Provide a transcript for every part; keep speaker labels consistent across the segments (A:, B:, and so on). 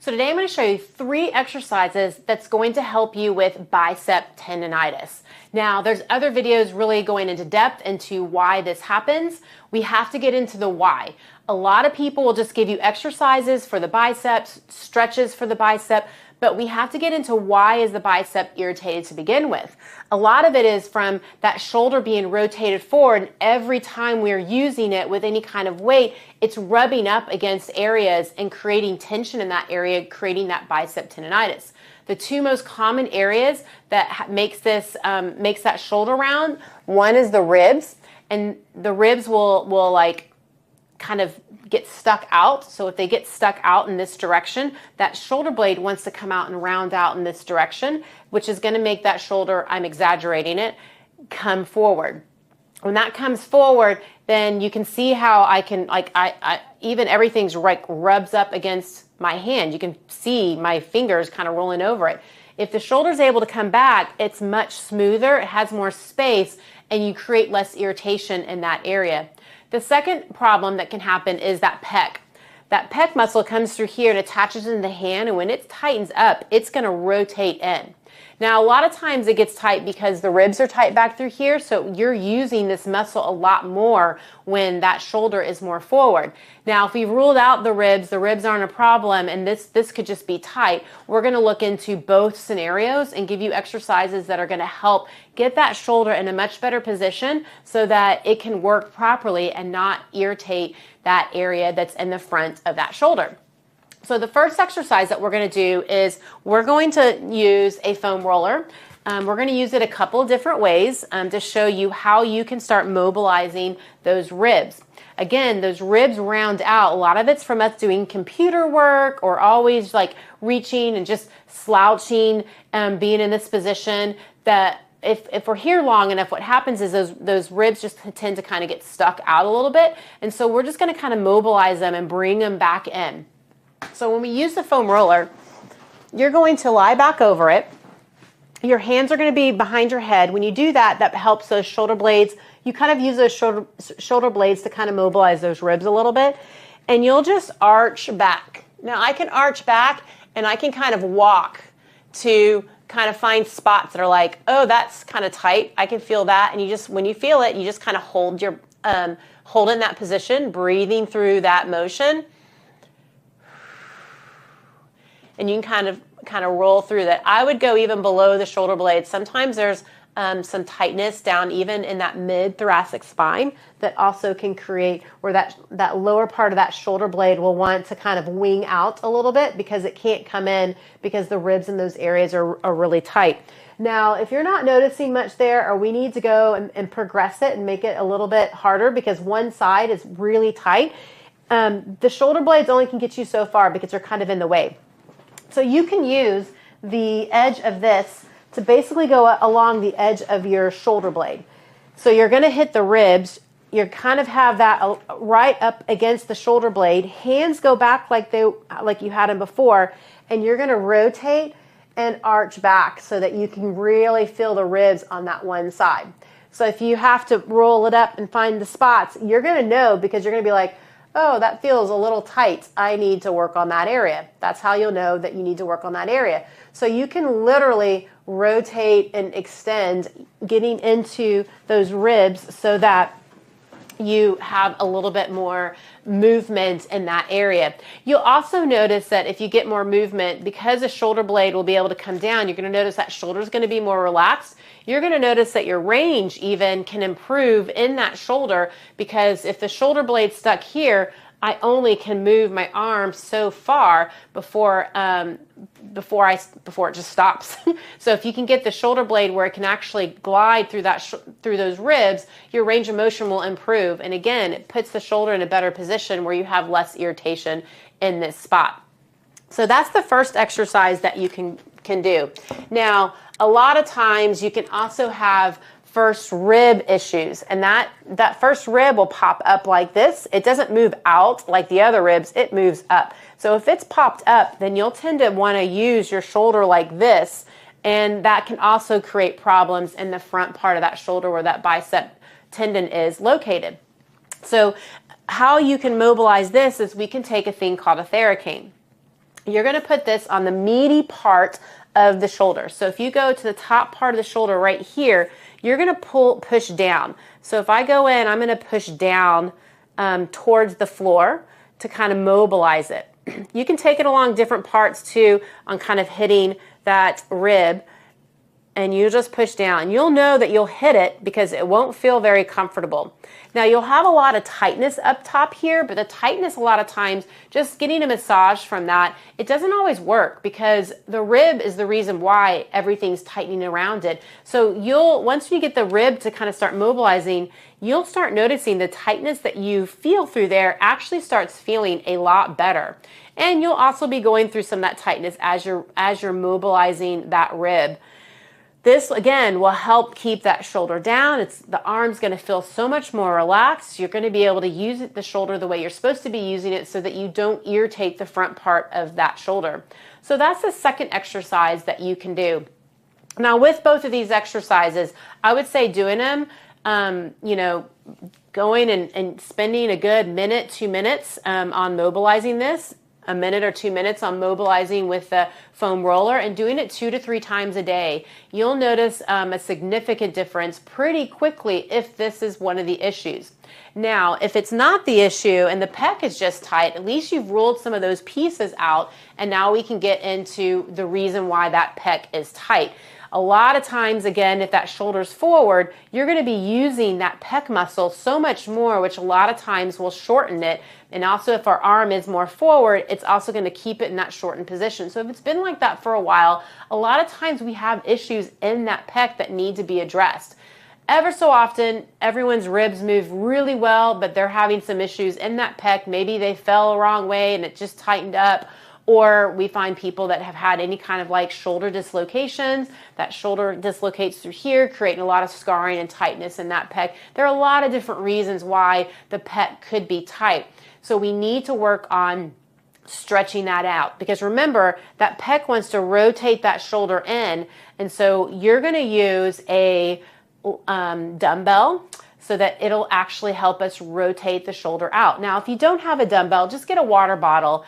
A: So today I'm going to show you 3 exercises that's going to help you with bicep tendonitis. Now, there's other videos really going into depth into why this happens. We have to get into the why. A lot of people will just give you exercises for the biceps, stretches for the bicep, but we have to get into why is the bicep irritated to begin with. A lot of it is from that shoulder being rotated forward, and every time we're using it with any kind of weight, it's rubbing up against areas and creating tension in that area, creating that bicep tendonitis. The 2 most common areas that makes that shoulder round, one is the ribs, and the ribs will like kind of get stuck out. So if they get stuck out in this direction, that shoulder blade wants to come out and round out in this direction, which is going to make that shoulder, I'm exaggerating it, come forward. When that comes forward, then you can see how I can, like, I even everything's like rubs up against my hand. You can see my fingers kind of rolling over it. If the shoulder's able to come back, it's much smoother, it has more space, and you create less irritation in that area. The second problem that can happen is that pec. That pec muscle comes through here and attaches in the hand, and when it tightens up, it's going to rotate in. Now, a lot of times it gets tight because the ribs are tight back through here, so you're using this muscle a lot more when that shoulder is more forward. Now, if we've ruled out the ribs aren't a problem, and this could just be tight, we're going to look into both scenarios and give you exercises that are going to help get that shoulder in a much better position so that it can work properly and not irritate that area that's in the front of that shoulder. So the first exercise that we're going to do is we're going to use a foam roller. We're going to use it a couple of different ways to show you how you can start mobilizing those ribs. Again, those ribs round out. A lot of it's from us doing computer work or always like reaching and just slouching, being in this position that if we're here long enough, what happens is those ribs just tend to kind of get stuck out a little bit. And so we're just going to kind of mobilize them and bring them back in. So when we use the foam roller, you're going to lie back over it. Your hands are going to be behind your head. When you do that, that helps those shoulder blades. You kind of use those shoulder blades to kind of mobilize those ribs a little bit. And you'll just arch back. Now I can arch back and I can kind of walk to kind of find spots that are like, oh, that's kind of tight. I can feel that. And you just, when you feel it, you just kind of hold in that position, breathing through that motion. And you can kind of roll through that. I would go even below the shoulder blades. Sometimes there's some tightness down even in that mid-thoracic spine that also can create where that lower part of that shoulder blade will want to kind of wing out a little bit because it can't come in because the ribs in those areas are really tight. Now, if you're not noticing much there, or we need to go and progress it and make it a little bit harder because one side is really tight, the shoulder blades only can get you so far because they're kind of in the way. So you can use the edge of this to basically go along the edge of your shoulder blade. So you're going to hit the ribs. You kind of have that right up against the shoulder blade. Hands go back like you had them before, and you're going to rotate and arch back so that you can really feel the ribs on that one side. So if you have to roll it up and find the spots, you're going to know because you're going to be like, oh, that feels a little tight. I need to work on that area. That's how you'll know that you need to work on that area. So you can literally rotate and extend, getting into those ribs so that you have a little bit more movement in that area. You'll also notice that if you get more movement, because the shoulder blade will be able to come down, you're going to notice that shoulder is going to be more relaxed. You're going to notice that your range even can improve in that shoulder because if the shoulder blade's stuck here, I only can move my arm so far before it just stops. So if you can get the shoulder blade where it can actually glide through through those ribs, your range of motion will improve. And again, it puts the shoulder in a better position where you have less irritation in this spot. So that's the first exercise that you can do. Now, a lot of times you can also have first rib issues, and that first rib will pop up like this. It doesn't move out like the other ribs, it moves up. So if it's popped up, then you'll tend to want to use your shoulder like this, and that can also create problems in the front part of that shoulder where that bicep tendon is located. So how you can mobilize this is we can take a thing called a theracane. you're going to put this on the meaty part of the shoulder. So if you go to the top part of the shoulder right here, you're going to push down. So if I go in, I'm going to push down towards the floor to kind of mobilize it. You can take it along different parts too on kind of hitting that rib, and you just push down. You'll know that you'll hit it because it won't feel very comfortable. Now you'll have a lot of tightness up top here, but the tightness a lot of times, just getting a massage from that, it doesn't always work because the rib is the reason why everything's tightening around it. So once you get the rib to kind of start mobilizing, you'll start noticing the tightness that you feel through there actually starts feeling a lot better. And you'll also be going through some of that tightness as you're mobilizing that rib. This, again, will help keep that shoulder down. The arm's going to feel so much more relaxed. You're going to be able to use the shoulder the way you're supposed to be using it so that you don't irritate the front part of that shoulder. So that's the second exercise that you can do. Now, with both of these exercises, I would say doing them, going and spending a good minute, 2 minutes on mobilizing this, a minute or 2 minutes on mobilizing with the foam roller, and doing it 2 to 3 times a day. You'll notice a significant difference pretty quickly if this is one of the issues. Now, if it's not the issue and the pec is just tight, at least you've ruled some of those pieces out, and now we can get into the reason why that pec is tight. A lot of times, again, if that shoulder's forward, you're going to be using that pec muscle so much more, which a lot of times will shorten it. And also if our arm is more forward, it's also going to keep it in that shortened position. So if it's been like that for a while, a lot of times we have issues in that pec that need to be addressed. Ever so often, everyone's ribs move really well, but they're having some issues in that pec. Maybe they fell the wrong way and it just tightened up. Or we find people that have had any kind of like shoulder dislocations. That shoulder dislocates through here, creating a lot of scarring and tightness in that pec. There are a lot of different reasons why the pec could be tight. So we need to work on stretching that out, because remember that pec wants to rotate that shoulder in, and so you're going to use a dumbbell so that it'll actually help us rotate the shoulder out. Now, if you don't have a dumbbell, just get a water bottle,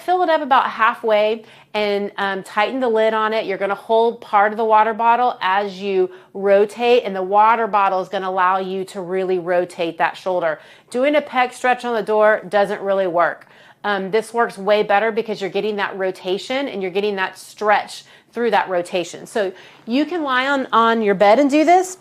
A: fill it up about halfway, and tighten the lid on it. You're going to hold part of the water bottle as you rotate, and the water bottle is going to allow you to really rotate that shoulder. Doing a pec stretch on the door doesn't really work. This works way better because you're getting that rotation and you're getting that stretch through that rotation. So you can lie on your bed and do this.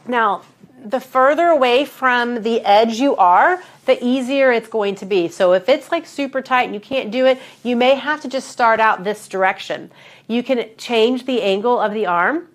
A: Now, the further away from the edge you are, the easier it's going to be. So if it's like super tight and you can't do it, you may have to just start out this direction. You can change the angle of the arm.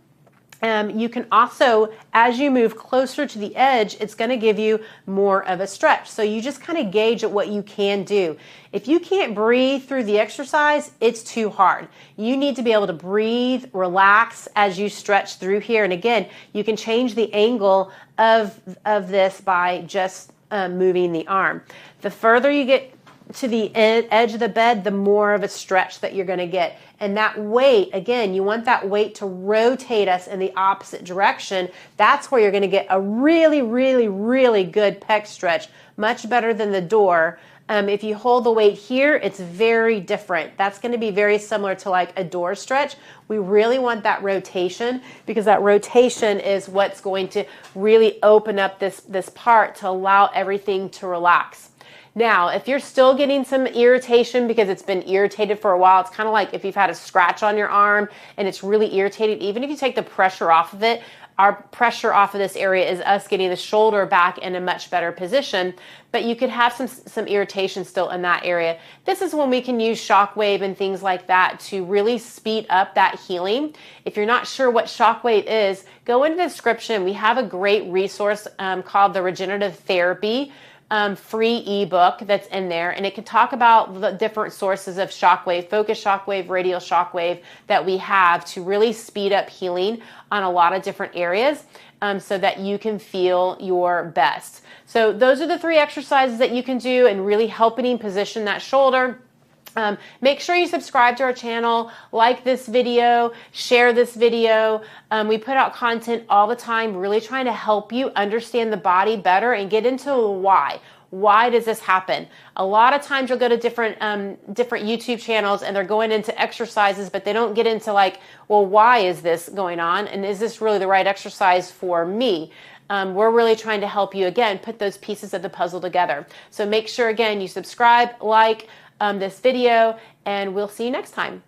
A: You can also, as you move closer to the edge, it's going to give you more of a stretch. So you just kind of gauge at what you can do. If you can't breathe through the exercise, it's too hard. You need to be able to breathe, relax as you stretch through here. And again, you can change the angle of this by just moving the arm. The further you get to the edge of the bed, the more of a stretch that you're going to get. And that weight, again, you want that weight to rotate us in the opposite direction. That's where you're going to get a really, really, really good pec stretch, much better than the door. If you hold the weight here, it's very different. That's going to be very similar to like a door stretch. We really want that rotation, because that rotation is what's going to really open up this part to allow everything to relax. Now, if you're still getting some irritation because it's been irritated for a while, it's kind of like if you've had a scratch on your arm and it's really irritated. Even if you take the pressure off of it, our pressure off of this area is us getting the shoulder back in a much better position, but you could have some irritation still in that area. This is when we can use shockwave and things like that to really speed up that healing. If you're not sure what shockwave is, go into the description. We have a great resource called the Regenerative Therapy free ebook that's in there, and it can talk about the different sources of shockwave, focus shockwave, radial shockwave that we have to really speed up healing on a lot of different areas so that you can feel your best. So those are the 3 exercises that you can do and really helping position that shoulder. Make sure you subscribe to our channel, like this video, share this video. We put out content all the time, really trying to help you understand the body better and get into why. why does this happen? A lot of times you'll go to different YouTube channels and they're going into exercises, but they don't get into like, well, why is this going on? And is this really the right exercise for me? We're really trying to help you, again, put those pieces of the puzzle together. So make sure, again, you subscribe, like this video, and we'll see you next time.